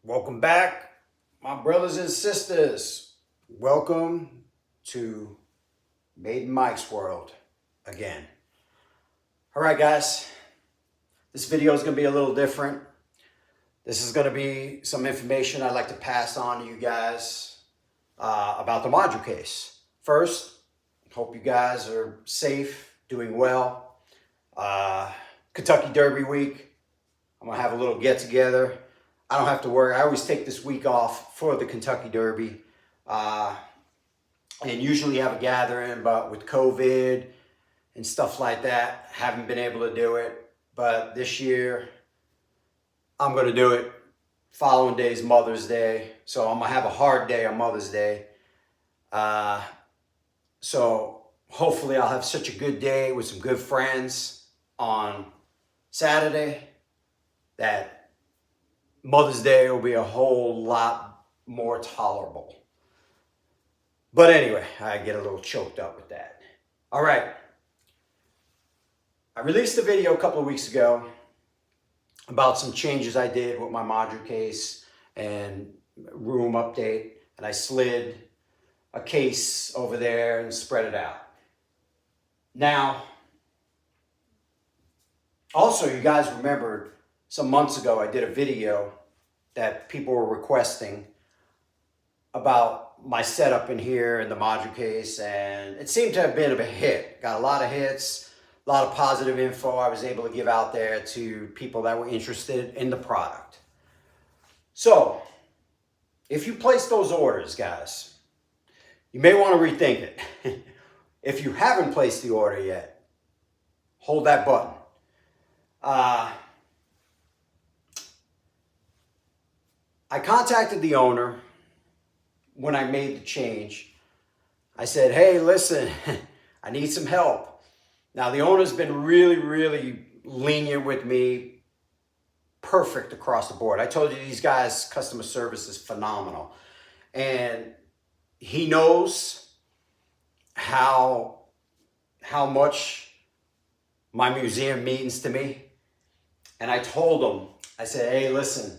Welcome back, my brothers and sisters. Welcome to Maiden Mike's World again. All right, guys, this video is going to be a little different. This is going to be some information I'd like to pass on to you guys about the Moducase. First, hope you guys are safe, doing well. Kentucky Derby week. I'm going to have a little get together. I don't have to worry. I always take this week off for the Kentucky Derby and usually have a gathering, but with COVID and stuff like that, haven't been able to do it. But this year, I'm going to do it. Following day is Mother's Day, so I'm going to have a hard day on Mother's Day. So hopefully I'll have such a good day with some good friends on Saturday that Mother's Day will be a whole lot more tolerable. But anyway, I get a little choked up with that. All right. I released a video a couple of weeks ago about some changes I did with my Moducase and room update. And I slid a case over there and spread it out. Now, also, you guys remembered some months ago, I did a video that people were requesting about my setup in here in the Moducase, and it seemed to have been a hit. Got a lot of hits, a lot of positive info I was able to give out there to people that were interested in the product. So, if you place those orders, guys, you may want to rethink it. If you haven't placed the order yet, hold that button. I contacted the owner when I made the change. I said, hey, listen, I need some help. Now, the owner's been really lenient with me, perfect across the board. I told you these guys' customer service is phenomenal. And he knows how much my museum means to me. And I told him, I said, hey, listen,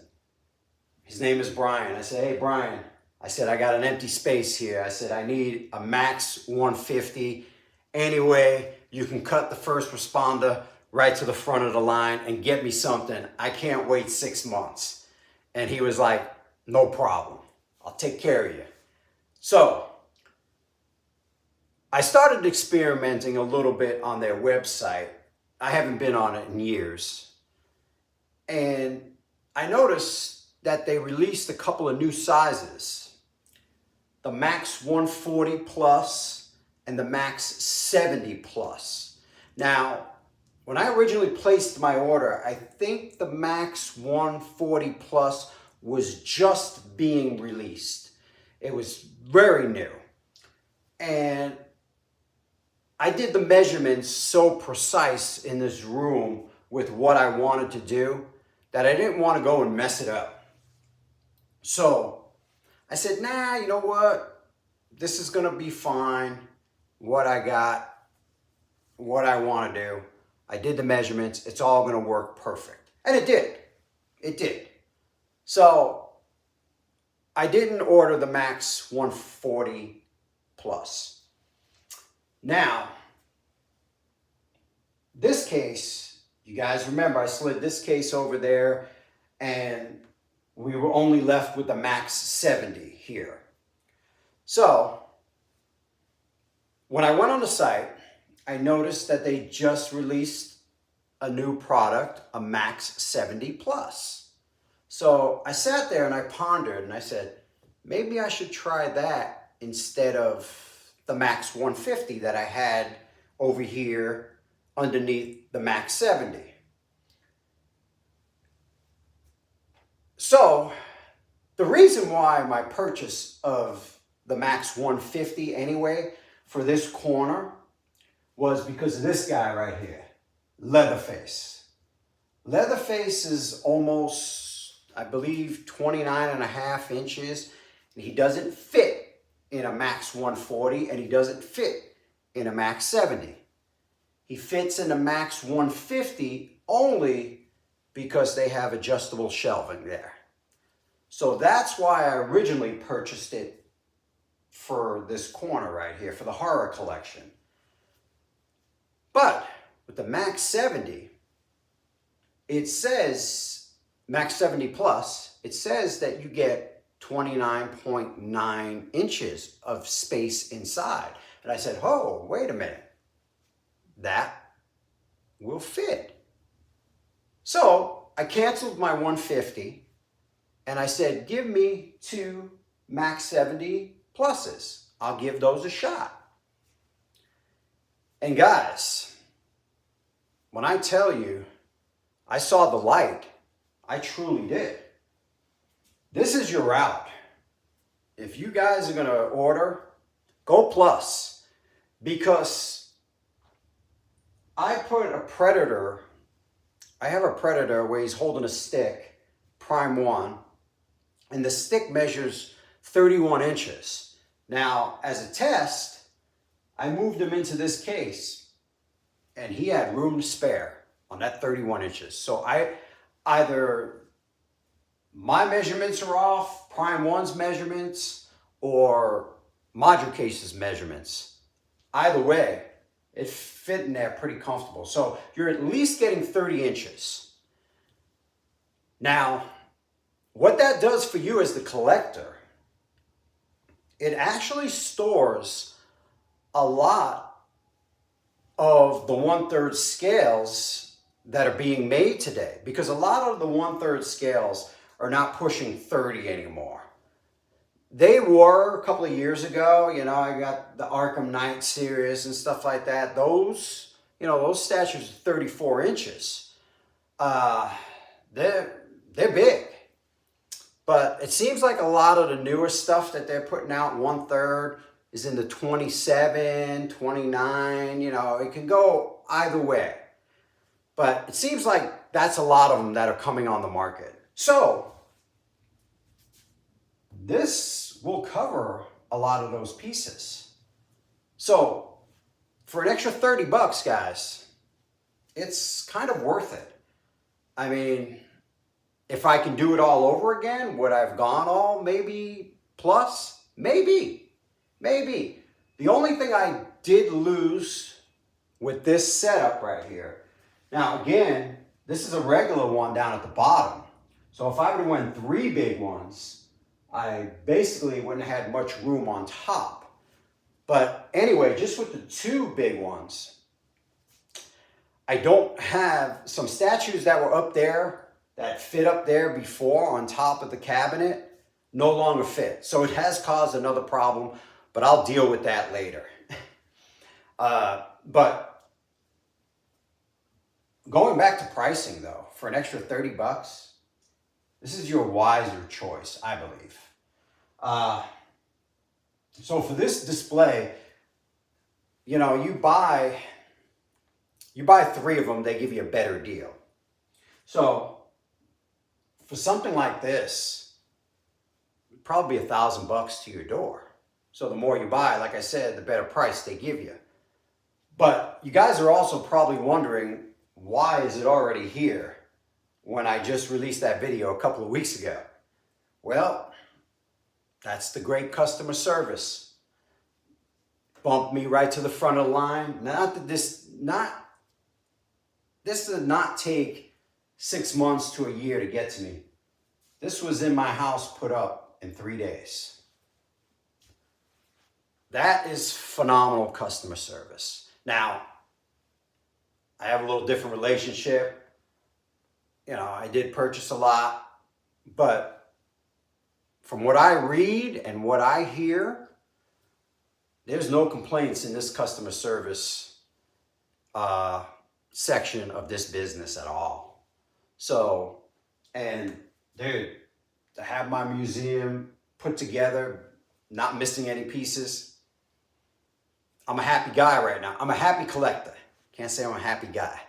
his name is Brian. I said, hey, Brian, I said, I got an empty space here. I said, I need a max 150. Anyway, you can cut the first responder right to the front of the line and get me something. I can't wait 6 months. And he was like, no problem. I'll take care of you. So I started experimenting a little bit on their website. I haven't been on it in years. And I noticed that they released a couple of new sizes. The Max 140 Plus and the Max 70 Plus. Now, when I originally placed my order, I think the Max 140 Plus was just being released. It was very new. And I did the measurements so precise in this room with what I wanted to do that I didn't want to go and mess it up. So I said, nah, you know what? This is going to be fine. What I got, what I want to do. I did the measurements. It's all going to work perfect. And it did. It did. So I didn't order the Max 140 Plus. Now, this case, you guys remember I slid this case over there and we were only left with the Max 70 here. So, when I went on the site, I noticed that they just released a new product, a Max 70 Plus. So, I sat there and I pondered and I said, maybe I should try that instead of the Max 150 that I had over here underneath the Max 70. So, the reason why my purchase of the Max 150 anyway for this corner was because of this guy right here, Leatherface. Leatherface is almost, I believe, 29.5 inches. And he doesn't fit in a Max 140 and he doesn't fit in a Max 70. He fits in a Max 150 only because they have adjustable shelving there. So that's why I originally purchased it for this corner right here, for the horror collection. But with the Max 70, it says, Max 70 Plus, it says that you get 29.9 inches of space inside. And I said, oh, wait a minute. That will fit. So I canceled my 150 and I said, give me 2 Max 70 Pluses. I'll give those a shot. And guys, when I tell you I saw the light, I truly did. This is your route. If you guys are going to order, go Plus, because I put a Predator. I have a Predator where he's holding a stick, Prime 1, and the stick measures 31 inches. Now, as a test, I moved him into this case, and he had room to spare on that 31 inches. So either my measurements are off, Prime 1's measurements, or Moducase's measurements. Either way, it fit in there pretty comfortable. So you're at least getting 30 inches. Now, what that does for you as the collector, it actually stores a lot of the 1/3 scales that are being made today, because a lot of the 1/3 scales are not pushing 30 anymore. They were a couple of years ago. You know, I got the Arkham Knight series and stuff like that. Those, you know, those statues are 34 inches. They're big. But it seems like a lot of the newer stuff that they're putting out, 1/3, is in the 27, 29. You know, it can go either way. But it seems like that's a lot of them that are coming on the market. So this will cover a lot of those pieces. So for an extra 30 bucks, guys, it's kind of worth it. I mean, if I can do it all over again, would I have gone all maybe Plus? Maybe. The only thing I did lose with this setup right here. Now again, this is a regular one down at the bottom. So if I would have went 3 big ones, I basically wouldn't have had much room on top. But anyway, just with the 2 big ones, I don't have some statues that were up there that fit up there before on top of the cabinet no longer fit. So it has caused another problem, but I'll deal with that later. But going back to pricing though, for an extra 30 bucks, this is your wiser choice, I believe. So for this display, you know, you buy 3 of them, they give you a better deal. So for something like this, it'd probably be $1,000 to your door. So the more you buy, like I said, the better price they give you. But you guys are also probably wondering, why is it already here when I just released that video a couple of weeks ago? Well, that's the great customer service. Bumped me right to the front of the line. This did not take 6 months to a year to get to me. This was in my house put up in 3 days. That is phenomenal customer service. Now, I have a little different relationship. You know, I did purchase a lot, but from what I read and what I hear, there's no complaints in this customer service section of this business at all. So, and dude, to have my museum put together, not missing any pieces, I'm a happy guy right now. I'm a happy collector. Can't say I'm a happy guy.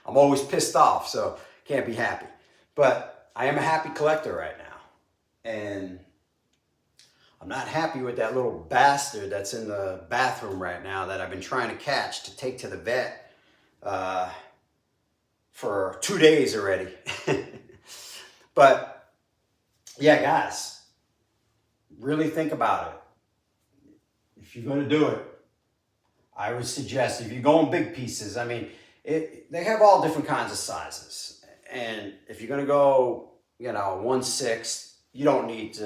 I'm always pissed off, so can't be happy. But I am a happy collector right now. And I'm not happy with that little bastard that's in the bathroom right now that I've been trying to catch to take to the vet for 2 days already. But yeah, guys, really think about it. If you're going to do it, I would suggest if you're going big pieces, I mean, they have all different kinds of sizes. And if you're going to go, 1/6, you don't need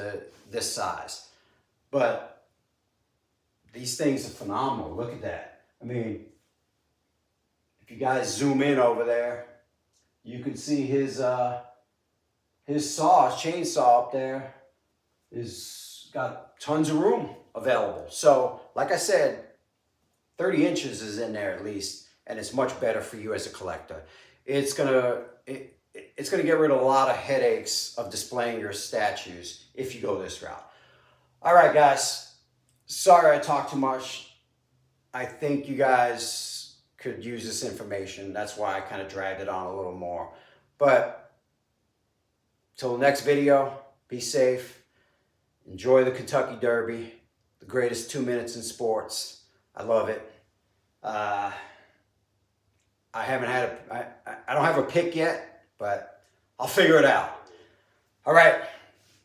this size. But these things are phenomenal. Look at that. I mean, if you guys zoom in over there, you can see his chainsaw up there is got tons of room available. So, like I said, 30 inches is in there at least, and it's much better for you as a collector. It's gonna get rid of a lot of headaches of displaying your statues if you go this route. All right, guys. Sorry I talked too much. I think you guys could use this information. That's why I kind of dragged it on a little more. But till the next video, be safe. Enjoy the Kentucky Derby, the greatest 2 minutes in sports. I love it. I don't have a pick yet, but I'll figure it out. All right,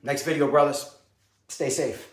next video, brothers. Stay safe.